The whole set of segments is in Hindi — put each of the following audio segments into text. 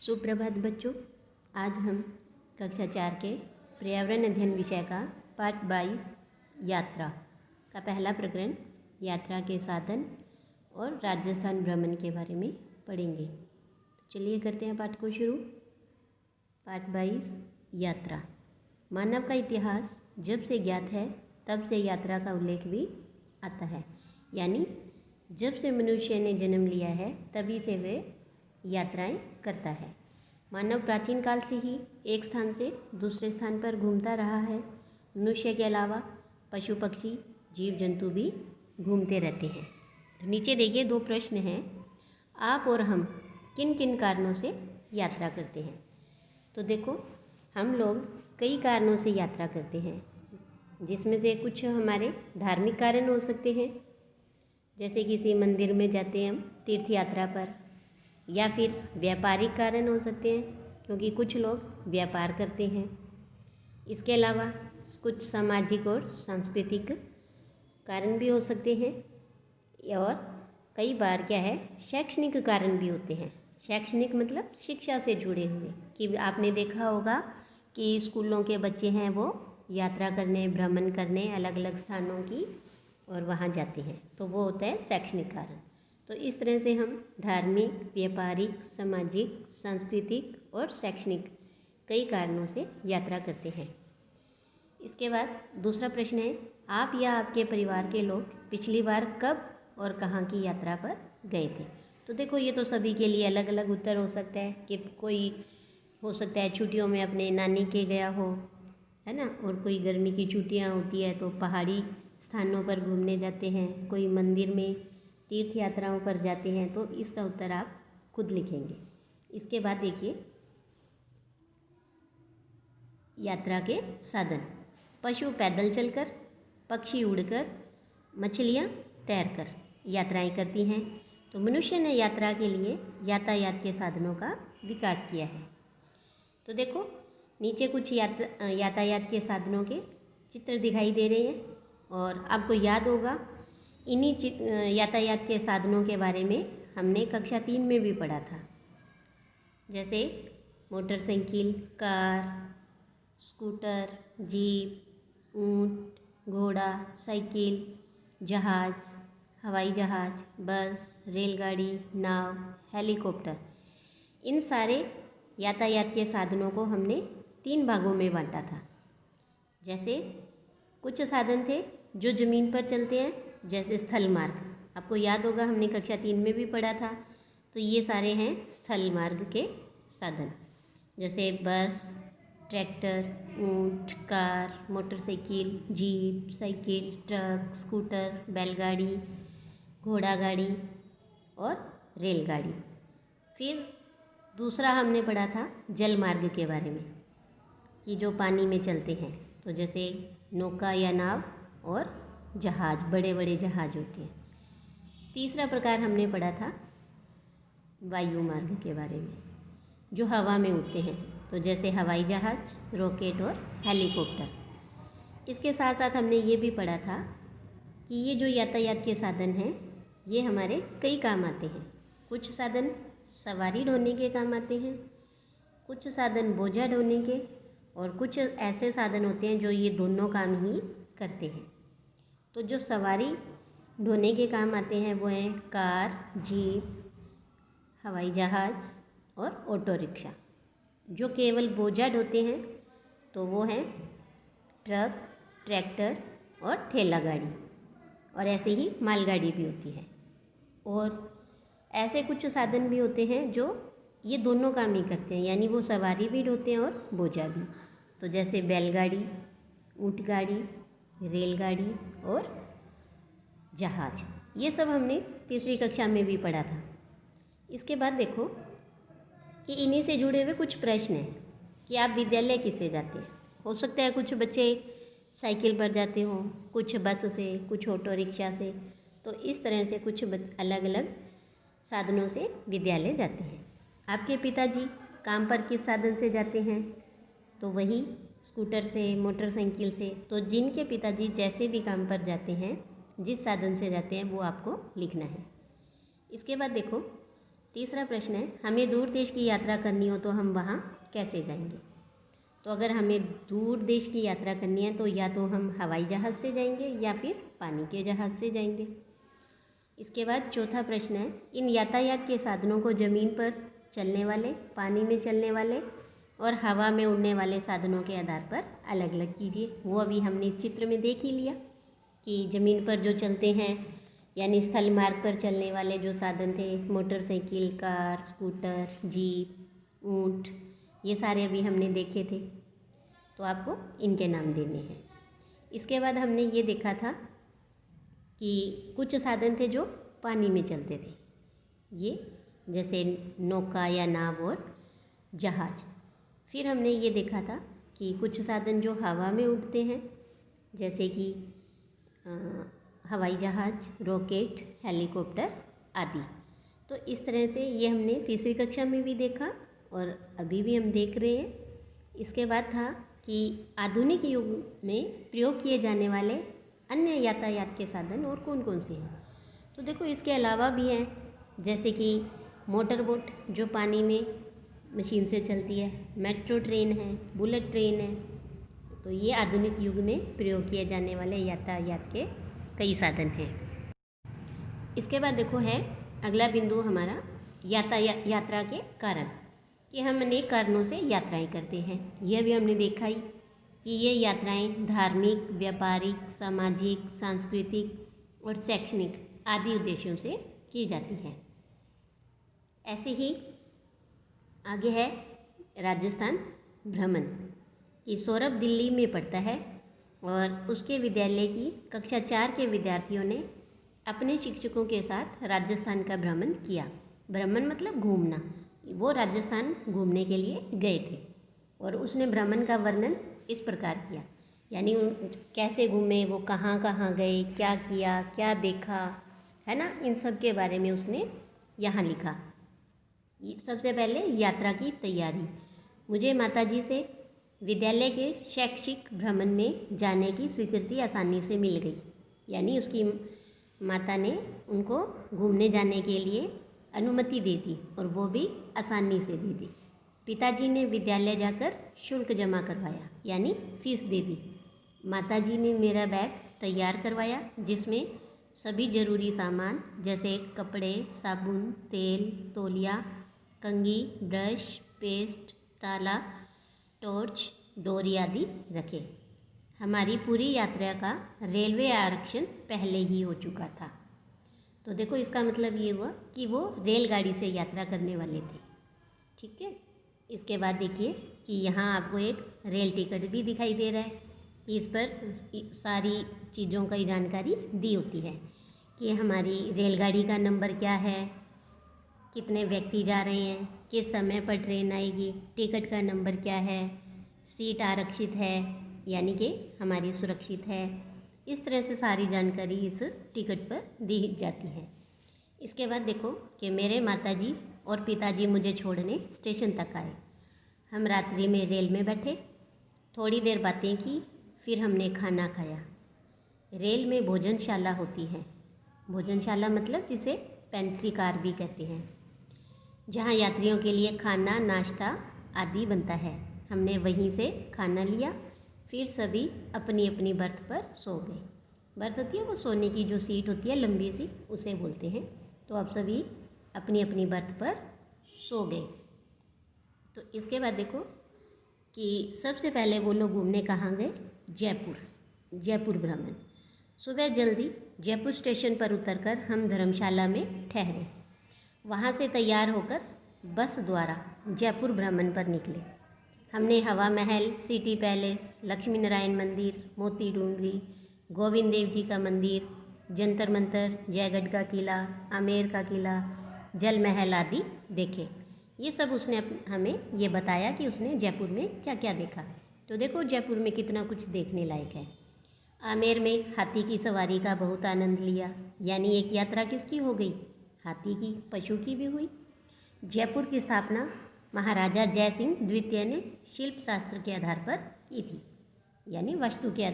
सुप्रभात बच्चों। आज हम कक्षा 4 के पर्यावरण अध्ययन विषय का पाठ 22 यात्रा का पहला प्रकरण यात्रा के साधन और राजस्थान भ्रमण के बारे में पढ़ेंगे। तो चलिए करते हैं पाठ को शुरू। पाठ 22 यात्रा। मानव का इतिहास जब से ज्ञात है तब से यात्रा का उल्लेख भी आता है, यानी जब से मनुष्य ने जन्म लिया है तभी से वे यात्राएं करता है। मानव प्राचीन काल से ही एक स्थान से दूसरे स्थान पर घूमता रहा है। मनुष्य के अलावा पशु पक्षी जीव जंतु भी घूमते रहते हैं। तो नीचे देखिए 2 प्रश्न हैं। आप और हम किन किन कारणों से यात्रा करते हैं? तो देखो, हम लोग कई कारणों से यात्रा करते हैं, जिसमें से कुछ हमारे धार्मिक कारण हो सकते हैं, जैसे किसी मंदिर में जाते हैं हम तीर्थ यात्रा पर, या फिर व्यापारिक कारण हो सकते हैं क्योंकि कुछ लोग व्यापार करते हैं। इसके अलावा कुछ सामाजिक और सांस्कृतिक कारण भी हो सकते हैं, और कई बार क्या है, शैक्षणिक कारण भी होते हैं। शैक्षणिक मतलब शिक्षा से जुड़े हुए, कि आपने देखा होगा कि स्कूलों के बच्चे हैं वो यात्रा करने, भ्रमण करने अलग अलग स्थानों की और वहाँ जाते हैं, तो वो होता है शैक्षणिक कारण। तो इस तरह से हम धार्मिक, व्यापारिक, सामाजिक, सांस्कृतिक और शैक्षणिक कई कारणों से यात्रा करते हैं। इसके बाद दूसरा प्रश्न है, आप या आपके परिवार के लोग पिछली बार कब और कहाँ की यात्रा पर गए थे? तो देखो, ये तो सभी के लिए अलग अलग उत्तर हो सकता है कि कोई हो सकता है छुट्टियों में अपने नानी के गया हो, है ना, और कोई गर्मी की छुट्टियाँ होती है तो पहाड़ी स्थानों पर घूमने जाते हैं, कोई मंदिर में तीर्थ यात्राओं पर जाते हैं। तो इसका उत्तर आप खुद लिखेंगे। इसके बाद देखिए यात्रा के साधन। पशु पैदल चलकर, पक्षी उड़कर, मछलियाँ तैरकर यात्राएं करती हैं। तो मनुष्य ने यात्रा के लिए यातायात के साधनों का विकास किया है। तो देखो, नीचे कुछ यातायात के साधनों के चित्र दिखाई दे रहे हैं, और आपको याद होगा इन्हीं यातायात के साधनों के बारे में हमने कक्षा 3 में भी पढ़ा था, जैसे मोटरसाइकिल, कार, स्कूटर, जीप, ऊंट, घोड़ा, साइकिल, जहाज, हवाई जहाज, बस, रेलगाड़ी, नाव, हेलीकॉप्टर। इन सारे यातायात के साधनों को हमने 3 भागों में बांटा था। जैसे कुछ साधन थे जो ज़मीन पर चलते हैं, जैसे स्थल मार्ग, आपको याद होगा हमने कक्षा 3 में भी पढ़ा था। तो ये सारे हैं स्थल मार्ग के साधन, जैसे बस, ट्रैक्टर, ऊंट, car, motorcycle, jeep, cycle, truck, scooter, बैलगाड़ी, घोड़ा गाड़ी और रेलगाड़ी। फिर दूसरा हमने पढ़ा था जल मार्ग के बारे में, कि जो पानी में चलते हैं, तो जैसे नौका या नाव और जहाज, बड़े बड़े जहाज होते हैं। तीसरा प्रकार हमने पढ़ा था वायु मार्ग के बारे में, जो हवा में उड़ते हैं, तो जैसे हवाई जहाज, रॉकेट और हेलीकॉप्टर। इसके साथ साथ हमने ये भी पढ़ा था कि ये जो यातायात के साधन हैं ये हमारे कई काम आते हैं। कुछ साधन सवारी ढोने के काम आते हैं, कुछ साधन बोझा ढोने के, और कुछ ऐसे साधन होते हैं जो ये दोनों काम ही करते हैं। तो जो सवारी ढोने के काम आते हैं वो हैं कार, जीप, हवाई जहाज और ऑटो रिक्शा। जो केवल बोझा ढोते हैं तो वो हैं ट्रक, ट्रैक्टर और ठेला गाड़ी, और ऐसे ही मालगाड़ी भी होती है। और ऐसे कुछ साधन भी होते हैं जो ये दोनों काम ही करते हैं, यानी वो सवारी भी ढोते हैं और बोझा भी। तो जैसे बैलगाड़ी, ऊंट गाड़ी, रेलगाड़ी और जहाज। ये सब हमने तीसरी कक्षा में भी पढ़ा था। इसके बाद देखो कि इन्हीं से जुड़े हुए कुछ प्रश्न हैं कि आप विद्यालय किससे जाते हैं। हो सकता है कुछ बच्चे साइकिल पर जाते हों, कुछ बस से, कुछ ऑटो रिक्शा से। तो इस तरह से कुछ अलग अलग साधनों से विद्यालय जाते हैं। आपके पिताजी काम पर किस साधन से जाते हैं? तो वही स्कूटर से, मोटरसाइकिल से। तो जिनके पिताजी जैसे भी काम पर जाते हैं, जिस साधन से जाते हैं, वो आपको लिखना है। इसके बाद देखो तीसरा प्रश्न है, हमें दूर देश की यात्रा करनी हो तो हम वहाँ कैसे जाएंगे। तो अगर हमें दूर देश की यात्रा करनी है तो या तो हम हवाई जहाज़ से जाएंगे या फिर पानी के जहाज़ से जाएंगे। इसके बाद चौथा प्रश्न है, इन यातायात के साधनों को ज़मीन पर चलने वाले, पानी में चलने वाले और हवा में उड़ने वाले साधनों के आधार पर अलग अलग कीजिए। वो अभी हमने इस चित्र में देख ही लिया कि ज़मीन पर जो चलते हैं यानी स्थल मार्ग पर चलने वाले जो साधन थे, मोटरसाइकिल, कार, स्कूटर, जीप, ऊँट, ये सारे अभी हमने देखे थे। तो आपको इनके नाम देने हैं। इसके बाद हमने ये देखा था कि कुछ साधन थे जो पानी में चलते थे, ये जैसे नौका या नाव और जहाज। फिर हमने ये देखा था कि कुछ साधन जो हवा में उड़ते हैं, जैसे कि हवाई जहाज, रॉकेट, हेलीकॉप्टर आदि। तो इस तरह से ये हमने तीसरी कक्षा में भी देखा और अभी भी हम देख रहे हैं। इसके बाद था कि आधुनिक युग में प्रयोग किए जाने वाले अन्य यातायात के साधन और कौन कौन से हैं। तो देखो इसके अलावा भी हैं, जैसे कि मोटर बोट जो पानी में मशीन से चलती है, मेट्रो ट्रेन है, बुलेट ट्रेन है। तो ये आधुनिक युग में प्रयोग किए जाने वाले यातायात के कई साधन हैं। इसके बाद देखो है अगला बिंदु हमारा यात्रा के कारण, कि हम अनेक कारणों से यात्राएं करते हैं। यह भी हमने देखा ही कि ये यात्राएं धार्मिक, व्यापारिक, सामाजिक, सांस्कृतिक और शैक्षणिक आदि उद्देश्यों से की जाती हैं। ऐसे ही आगे है राजस्थान भ्रमण, कि सौरभ दिल्ली में पढ़ता है और उसके विद्यालय की कक्षा 4 के विद्यार्थियों ने अपने शिक्षकों के साथ राजस्थान का भ्रमण किया। भ्रमण मतलब घूमना। वो राजस्थान घूमने के लिए गए थे और उसने भ्रमण का वर्णन इस प्रकार किया, यानी कैसे घूमे, वो कहाँ कहाँ गए, क्या किया, क्या देखा, है ना, इन सब के बारे में उसने यहाँ लिखा। सबसे पहले यात्रा की तैयारी। मुझे माताजी से विद्यालय के शैक्षिक भ्रमण में जाने की स्वीकृति आसानी से मिल गई, यानी उसकी माता ने उनको घूमने जाने के लिए अनुमति दे दी और वो भी आसानी से दे दी। पिताजी ने विद्यालय जाकर शुल्क जमा करवाया, यानी फीस दे दी। माताजी ने मेरा बैग तैयार करवाया, जिसमें सभी ज़रूरी सामान जैसे कपड़े, साबुन, तेल, तौलिया, कंघी, ब्रश, पेस्ट, ताला, टॉर्च, डोरी आदि रखे। हमारी पूरी यात्रा का रेलवे आरक्षण पहले ही हो चुका था। तो देखो इसका मतलब ये हुआ कि वो रेलगाड़ी से यात्रा करने वाले थे। ठीक है। इसके बाद देखिए कि यहाँ आपको एक रेल टिकट भी दिखाई दे रहा है कि इस पर सारी चीज़ों की जानकारी दी होती है कि हमारी रेलगाड़ी का नंबर क्या है, कितने व्यक्ति जा रहे हैं, किस समय पर ट्रेन आएगी, टिकट का नंबर क्या है, सीट आरक्षित है यानी कि हमारी सुरक्षित है। इस तरह से सारी जानकारी इस टिकट पर दी जाती है। इसके बाद देखो कि मेरे माताजी और पिताजी मुझे छोड़ने स्टेशन तक आए। हम रात्रि में रेल में बैठे, थोड़ी देर बातें की, फिर हमने खाना खाया। रेल में भोजनशाला होती है। भोजनशाला मतलब जिसे पेंट्री कार भी कहते हैं, जहाँ यात्रियों के लिए खाना, नाश्ता आदि बनता है। हमने वहीं से खाना लिया, फिर सभी अपनी अपनी बर्थ पर सो गए। बर्थ होती है वो सोने की जो सीट होती है लंबी सी, उसे बोलते हैं। तो अब सभी अपनी अपनी बर्थ पर सो गए। तो इसके बाद देखो कि सबसे पहले वो लोग घूमने कहाँ गए, जयपुर भ्रमण। सुबह जल्दी जयपुर स्टेशन पर उतरकर हम धर्मशाला में ठहरे। वहाँ से तैयार होकर बस द्वारा जयपुर भ्रमण पर निकले। हमने हवा महल, सिटी पैलेस, लक्ष्मी नारायण मंदिर, मोती डूंगरी, गोविंद देव जी का मंदिर, जंतर मंतर, जयगढ़ का किला, आमेर का किला, जल महल आदि देखे। ये सब उसने हमें ये बताया कि उसने जयपुर में क्या क्या देखा। तो देखो जयपुर में कितना कुछ देखने लायक है। आमेर में हाथी की सवारी का बहुत आनंद लिया, यानी एक यात्रा किसकी हो गई, हाथी की, पशु की भी हुई। जयपुर की स्थापना महाराजा जय सिंह द्वितीय ने शिल्प शास्त्र के आधार पर की थी, यानी वास्तु के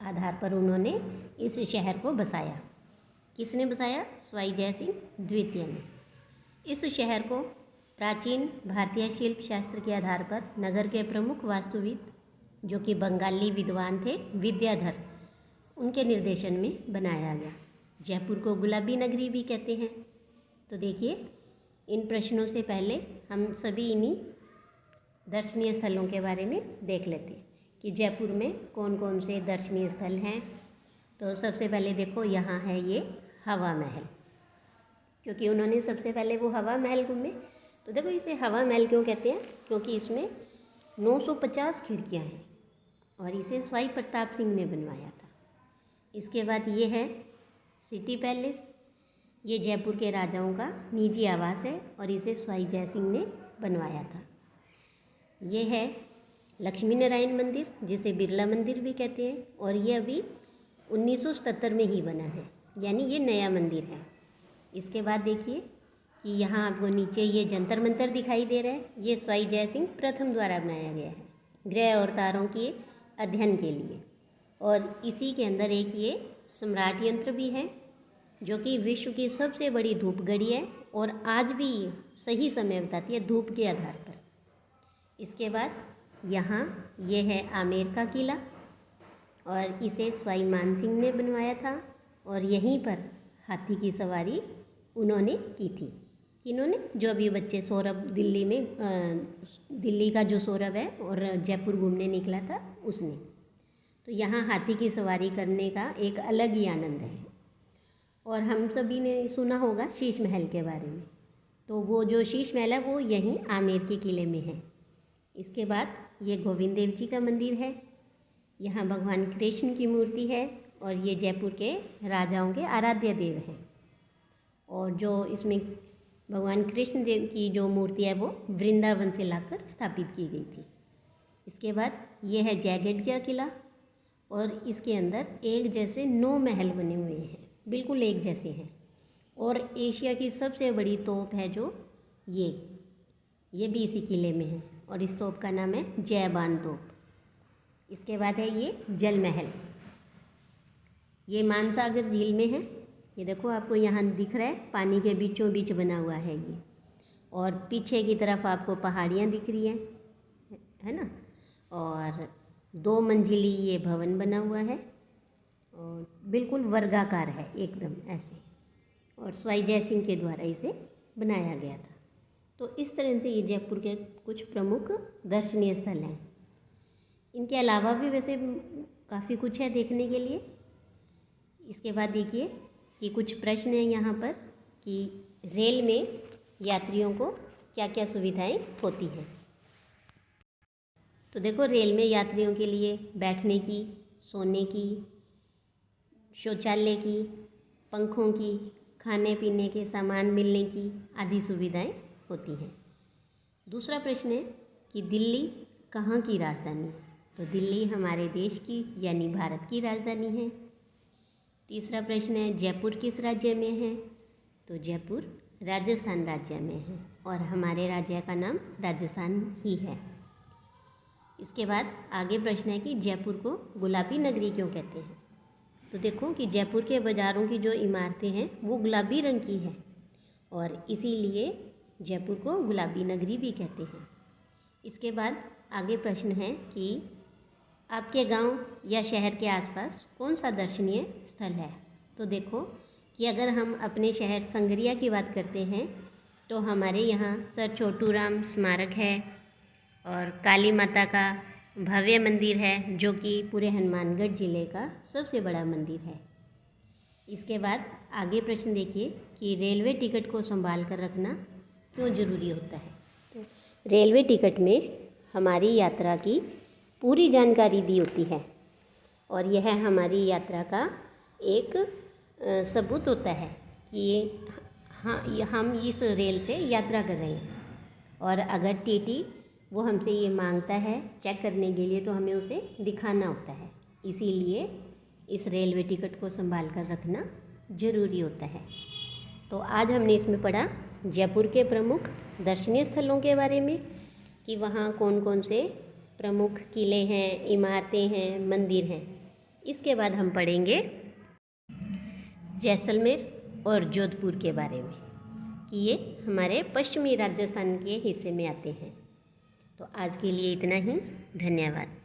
आधार पर उन्होंने इस शहर को बसाया। किसने बसाया, स्वाई जय सिंह द्वितीय ने। इस शहर को प्राचीन भारतीय शिल्प शास्त्र के आधार पर नगर के प्रमुख वास्तुविद जो कि बंगाली विद्वान थे विद्याधर, उनके निर्देशन में बनाया गया। जयपुर को गुलाबी नगरी भी कहते हैं। तो देखिए, इन प्रश्नों से पहले हम सभी इन्हीं दर्शनीय स्थलों के बारे में देख लेते हैं कि जयपुर में कौन कौन से दर्शनीय स्थल हैं। तो सबसे पहले देखो, यहाँ है ये हवा महल, क्योंकि उन्होंने सबसे पहले वो हवा महल घूमे। तो देखो, इसे हवा महल क्यों कहते हैं? क्योंकि इसमें 950 खिड़कियाँ हैं और इसे स्वाई प्रताप सिंह ने बनवाया था। इसके बाद ये है सिटी पैलेस। ये जयपुर के राजाओं का निजी आवास है और इसे स्वाई जय सिंह ने बनवाया था। ये है लक्ष्मी नारायण मंदिर, जिसे बिरला मंदिर भी कहते हैं, और ये अभी 1977 में ही बना है, यानी ये नया मंदिर है। इसके बाद देखिए कि यहाँ आपको नीचे ये जंतर मंतर दिखाई दे रहा है। ये स्वाई जय सिंह प्रथम द्वारा बनाया गया है ग्रह और तारों के अध्ययन के लिए। और इसी के अंदर एक ये सम्राट यंत्र भी है, जो कि विश्व की सबसे बड़ी धूप घड़ी है और आज भी सही समय बताती है धूप के आधार पर। इसके बाद यहाँ ये है आमेर का किला और इसे स्वाई मान सिंह ने बनवाया था और यहीं पर हाथी की सवारी उन्होंने की थी। इन्होंने, जो अभी बच्चे सौरभ दिल्ली में दिल्ली का जो सौरभ है और जयपुर घूमने निकला था उसने। तो यहाँ हाथी की सवारी करने का एक अलग ही आनंद है। और हम सभी ने सुना होगा शीश महल के बारे में। तो वो जो शीश महल है वो यहीं आमेर के किले में है। इसके बाद ये गोविंद देव जी का मंदिर है। यहाँ भगवान कृष्ण की मूर्ति है और ये जयपुर के राजाओं के आराध्य देव हैं। और जो इसमें भगवान कृष्ण देव की जो मूर्ति है वो वृंदावन से लाकर स्थापित की गई थी। इसके बाद ये है जयगढ़ का किला और इसके अंदर एक जैसे 9 महल बने हुए हैं, बिल्कुल एक जैसे हैं। और एशिया की सबसे बड़ी तोप है जो ये भी इसी किले में है और इस तोप का नाम है जयबान तोप। इसके बाद है ये जल महल। ये मानसागर झील में है। ये देखो, आपको यहाँ दिख रहा है, पानी के बीचों बीच बना हुआ है ये। और पीछे की तरफ आपको पहाड़ियाँ दिख रही हैं, है ना। और 2 मंजिली ये भवन बना हुआ है और बिल्कुल वर्गाकार है एकदम ऐसे, और स्वाई जय सिंह के द्वारा इसे बनाया गया था। तो इस तरह से ये जयपुर के कुछ प्रमुख दर्शनीय स्थल हैं। इनके अलावा भी वैसे काफ़ी कुछ है देखने के लिए। इसके बाद देखिए कि कुछ प्रश्न हैं यहाँ पर कि रेल में यात्रियों को क्या क्या सुविधाएं होती हैं। तो देखो, रेल में यात्रियों के लिए बैठने की, सोने की, शौचालय की, पंखों की, खाने पीने के सामान मिलने की आदि सुविधाएं होती हैं। दूसरा प्रश्न है कि दिल्ली कहाँ की राजधानी है। तो दिल्ली हमारे देश की यानी भारत की राजधानी है। तीसरा प्रश्न है जयपुर किस राज्य में है। तो जयपुर राजस्थान राज्य में है और हमारे राज्य का नाम राजस्थान ही है। इसके बाद आगे प्रश्न है कि जयपुर को गुलाबी नगरी क्यों कहते हैं। तो देखो कि जयपुर के बाज़ारों की जो इमारतें हैं वो गुलाबी रंग की है और इसीलिए जयपुर को गुलाबी नगरी भी कहते हैं। इसके बाद आगे प्रश्न है कि आपके गांव या शहर के आसपास कौन सा दर्शनीय स्थल है। तो देखो कि अगर हम अपने शहर संगरिया की बात करते हैं तो हमारे यहाँ सर छोटूराम स्मारक है और काली माता का भव्य मंदिर है जो कि पूरे हनुमानगढ़ ज़िले का सबसे बड़ा मंदिर है। इसके बाद आगे प्रश्न देखिए कि रेलवे टिकट को संभाल कर रखना क्यों ज़रूरी होता है। तो रेलवे टिकट में हमारी यात्रा की पूरी जानकारी दी होती है और यह हमारी यात्रा का एक सबूत होता है कि हाँ, हम इस रेल से यात्रा कर रहे हैं। और अगर टीटी वो हमसे ये मांगता है चेक करने के लिए तो हमें उसे दिखाना होता है। इसीलिए इस रेलवे टिकट को संभाल कर रखना ज़रूरी होता है। तो आज हमने इसमें पढ़ा जयपुर के प्रमुख दर्शनीय स्थलों के बारे में कि वहाँ कौन कौन से प्रमुख किले हैं, इमारतें हैं, मंदिर हैं। इसके बाद हम पढ़ेंगे जैसलमेर और जोधपुर के बारे में कि ये हमारे पश्चिमी राजस्थान के हिस्से में आते हैं। तो आज के लिए इतना ही। धन्यवाद।